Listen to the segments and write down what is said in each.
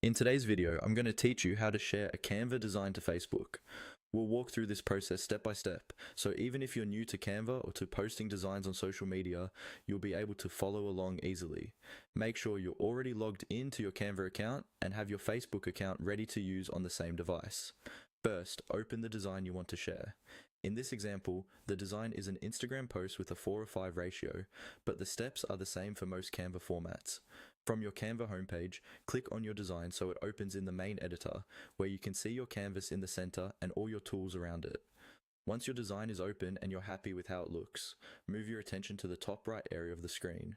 In today's video, I'm going to teach you how to share a Canva design to Facebook. We'll walk through this process step by step, so even if you're new to Canva or to posting designs on social media, you'll be able to follow along easily. Make sure you're already logged into your Canva account and have your Facebook account ready to use on the same device. First, open the design you want to share. In this example, the design is an Instagram post with a 4:5 ratio, but the steps are the same for most Canva formats. From your Canva homepage, click on your design so it opens in the main editor, where you can see your canvas in the center and all your tools around it. Once your design is open and you're happy with how it looks, move your attention to the top right area of the screen.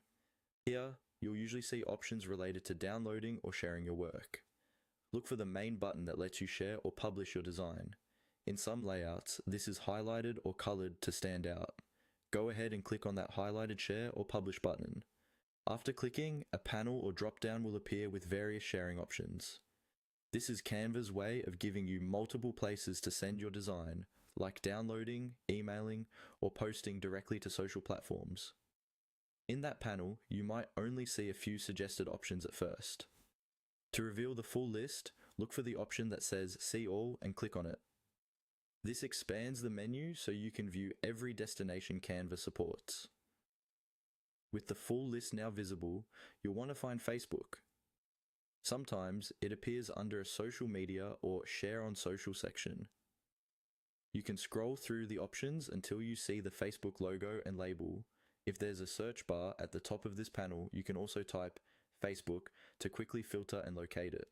Here, you'll usually see options related to downloading or sharing your work. Look for the main button that lets you share or publish your design. In some layouts, this is highlighted or colored to stand out. Go ahead and click on that highlighted share or publish button. After clicking, a panel or drop-down will appear with various sharing options. This is Canva's way of giving you multiple places to send your design, like downloading, emailing, or posting directly to social platforms. In that panel, you might only see a few suggested options at first. To reveal the full list, look for the option that says See All and click on it. This expands the menu so you can view every destination Canva supports. With the full list now visible, you'll want to find Facebook. Sometimes it appears under a social media or share on social section. You can scroll through the options until you see the Facebook logo and label. If there's a search bar at the top of this panel, you can also type Facebook to quickly filter and locate it.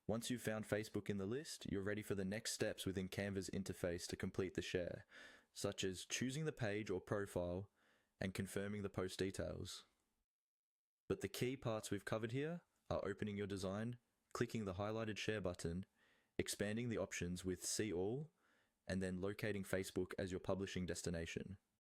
Once you've found Facebook in the list, you're ready for the next steps within Canva's interface to complete the share, such as choosing the page or profile and confirming the post details. But the key parts we've covered here are opening your design, clicking the highlighted share button, expanding the options with See All, and then locating Facebook as your publishing destination.